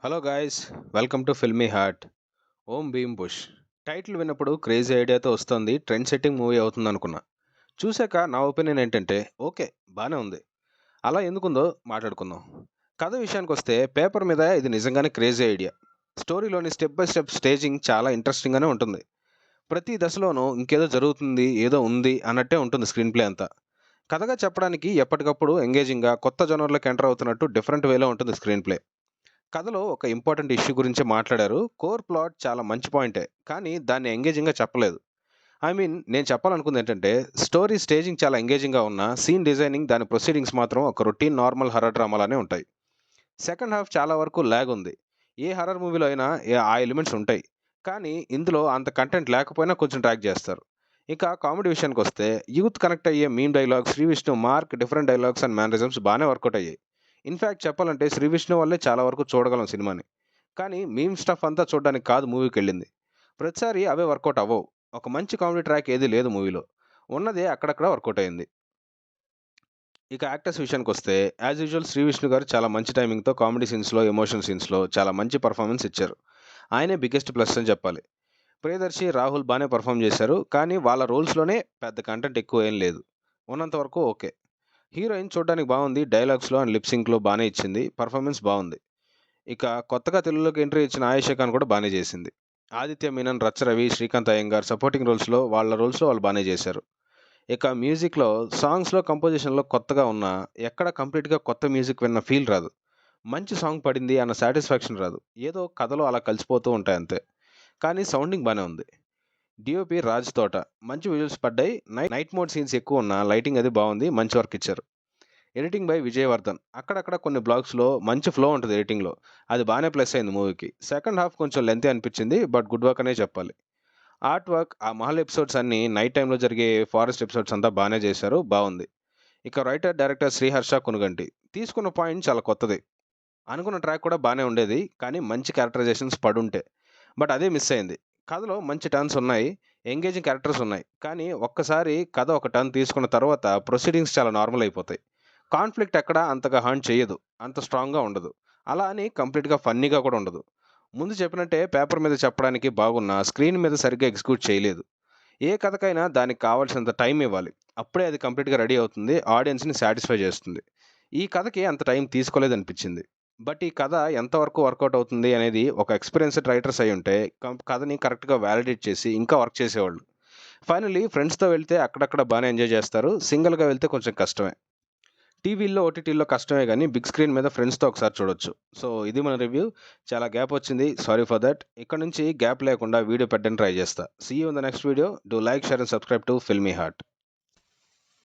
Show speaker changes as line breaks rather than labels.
Hello guys, welcome to Filmy Heart. Om Bheem Bush title విన్నప్పుడు crazy ఐడియాతో వస్తుంది, ట్రెండ్ సెట్టింగ్ మూవీ అవుతుంది అనుకున్నా. చూశాక నా ఒపీనియన్ ఏంటంటే ఓకే, బానే ఉంది. అలా ఎందుకుందో మాట్లాడుకుందాం. కథ విషయానికి వస్తే పేపర్ మీద ఇది నిజంగానే క్రేజీ ఐడియా. స్టోరీలోని స్టెప్ బై స్టెప్ స్టేజింగ్ చాలా ఇంట్రెస్టింగ్గానే ఉంటుంది. ప్రతి దశలోనూ ఇంకేదో జరుగుతుంది, ఏదో ఉంది అన్నట్టే ఉంటుంది స్క్రీన్ ప్లే అంతా. కథగా చెప్పడానికి ఎప్పటికప్పుడు ఎంగేజింగ్గా కొత్త జోనర్లోకి ఎంటర్ అవుతున్నట్టు డిఫరెంట్ వేలో ఉంటుంది స్క్రీన్ ప్లే. కథలో ఒక ఇంపార్టెంట్ ఇష్యూ గురించి మాట్లాడారు. కోర్ ప్లాట్ చాలా మంచి పాయింటే, కానీ దాన్ని ఎంగేజింగ్గా చెప్పలేదు. నేను చెప్పాలనుకుంది ఏంటంటే, స్టోరీ స్టేజింగ్ చాలా ఎంగేజింగ్గా ఉన్న సీన్ డిజైనింగ్, దాని ప్రొసీడింగ్స్ మాత్రం ఒక రొటీన్ నార్మల్ హర్రర్ డ్రామాలానే ఉంటాయి. సెకండ్ హాఫ్ చాలా వరకు ల్యాగ్ ఉంది. ఏ హర్రర్ మూవీలో అయినా ఆ ఎలిమెంట్స్ ఉంటాయి. కానీ ఇందులో అంత కంటెంట్ లేకపోయినా కొంచెం ట్రాక్ చేస్తారు. ఇక కామెడీ విషయానికి వస్తే యూత్ కనెక్ట్ అయ్యే meme dialogues, Sree Vishnu mark different dialogues and mannerisms బాగానే వర్కౌట్ అయ్యాయి. ఇన్ఫాక్ట్ చెప్పాలంటే శ్రీ విష్ణు వల్లే చాలా వరకు చూడగలం సినిమాని. కానీ మీమ్ స్టఫ్ అంతా చూడడానికి కాదు మూవీకెళ్ళింది. ప్రతిసారి అవే వర్కౌట్ అవ్వవు. ఒక మంచి కామెడీ ట్రాక్ ఏది లేదు మూవీలో. ఉన్నదే అక్కడక్కడ వర్కౌట్ అయింది. ఇక యాక్టర్స్ విషయానికొస్తే యాజ్ యూజువల్ శ్రీ విష్ణు గారు చాలా మంచి టైమింగ్‌తో కామెడీ సీన్స్‌లో, ఎమోషన్ సీన్స్‌లో చాలా మంచి పెర్ఫార్మన్స్ ఇచ్చారు. ఆయనే బిగ్గెస్ట్ ప్లస్ అని చెప్పాలి. ప్రియదర్శి, రాహుల్ బానే పెర్ఫార్మ్ చేశారు. కానీ వాళ్ళ రోల్స్‌లోనే పెద్ద కంటెంట్ ఎక్కువ ఏం లేదు. ఉన్నంత వరకు ఓకే. హీరోయిన్ చూడ్డానికి బావుంది. డైలాగ్స్‌లో అండ్ లిప్ సింక్‌లో బానే ఇచ్చింది. పెర్ఫార్మన్స్ బావుంది. ఇక కొత్తగా తెలుగులోకి ఎంట్రీ ఇచ్చిన ఆయేషా ఖాన్ కూడా బానే చేసింది. ఆదిత్య మీనన్, రచ్చ రవి, శ్రీకాంత్ అయ్యంగార్ సపోర్టింగ్ వాళ్ళ రోల్స్‌లో వాళ్ళు బానే చేశారు. ఇక మ్యూజిక్‌లో, సాంగ్స్‌లో, కంపోజిషన్‌లో కొత్తగా ఉన్నా, ఎక్కడ కంప్లీట్‌గా కొత్త మ్యూజిక్ విన్న ఫీల్ రాదు. మంచి సాంగ్ పడింది అన్న సాటిస్ఫాక్షన్ రాదు. ఏదో కథలో అలా కలిసిపోతూ ఉంటాయి అంతే. కానీ సౌండింగ్ బానే ఉంది. డీఓపీ రాజ్ తోట. మంచి విజువల్స్ పడ్డాయి. నైట్ మోడ్ సీన్స్ ఎక్కువున్నా లైటింగ్ అది బావుంది. మంచి వర్క్ ఇచ్చారు. Editing by Vijayavardhan. అక్కడక్కడ కొన్ని బ్లాగ్స్‌లో మంచి ఫ్లో ఉంటది ఎడిటింగ్‌లో. అది బానే ప్లస్ అయింది మూవీకి. సెకండ్ హాఫ్ కొంచెం లెంగ్తీ అనిపించింది. బట్ గుడ్ వర్క్ అనే చెప్పాలి. ఆర్ట్ వర్క్, ఆ మహల్ ఎపిసోడ్స్ అన్నీ నైట్ టైమ్‌లో జరిగే ఫారెస్ట్ ఎపిసోడ్స్ అంతా బానే చేశారు. బావుంది. ఇక రైటర్, డైరెక్టర్ శ్రీహర్ష కునుగంటి. తీసుకున్న పాయింట్ చాలా కొత్తది. అనుకున్న ట్రాక్ కూడా బానే ఉండేది. కానీ మంచి క్యారెక్టరైజేషన్స్ పడుంటే. బట్ అదే మిస్ అయింది. కథలో మంచి టర్న్స్ ఉన్నాయి. ఎంగేజింగ్ క్యారెక్టర్స్ ఉన్నాయి. కానీ ఒక్కసారి కథ ఒక టర్న్ తీసుకున్న తర్వాత ప్రొసీడింగ్స్ చాలా నార్మల్ అయిపోతాయి. కాన్ఫ్లిక్ట్ ఎక్కడా అంతగా హర్ట్ చేయదు. అంత స్ట్రాంగ్‌గా ఉండదు. అలా అని కంప్లీట్‌గా ఫన్నీగా కూడా ఉండదు. ముందు చెప్పినట్టే పేపర్ మీద చెప్పడానికి బాగున్నా, స్క్రీన్ మీద సరిగ్గా ఎగ్జిక్యూట్ చేయలేదు. ఏ కథకైనా దానికి కావాల్సినంత టైం ఇవ్వాలి. అప్పుడే అది కంప్లీట్‌గా రెడీ అవుతుంది. ఆడియన్స్‌ని సాటిస్ఫై చేస్తుంది. ఈ కథకి అంత టైం తీసుకోలేదనిపించింది. బట్ ఈ కథ ఎంతవరకు వర్కౌట్ అవుతుంది అనేది ఒక ఎక్స్‌పీరియన్స్‌డ్ రైటర్స్ అయ్యుంటే కథని కరెక్ట్‌గా వాలిడేట్ చేసి ఇంకా వర్క్ చేసేవాళ్ళు. ఫైనల్లీ ఫ్రెండ్స్‌తో వెళ్తే అక్కడక్కడ బానే ఎంజాయ్ చేస్తారు. సింగిల్‌గా వెళ్తే కొంచెం కష్టమే. టీవీల్లో, ఓటీటీల్లో కష్టమే గానీ, బిగ్ స్క్రీన్ మీద ఫ్రెండ్స్‌తో ఒకసారి చూడొచ్చు. సో, ఇది మన రివ్యూ. చాలా గ్యాప్ వచ్చింది. Sorry for that. ఇక్కడి నుంచి గ్యాప్ లేకుండా వీడియో పెట్టడానికి ట్రై చేస్తా. See you in the next video. Do like, share and subscribe to Filmy heart.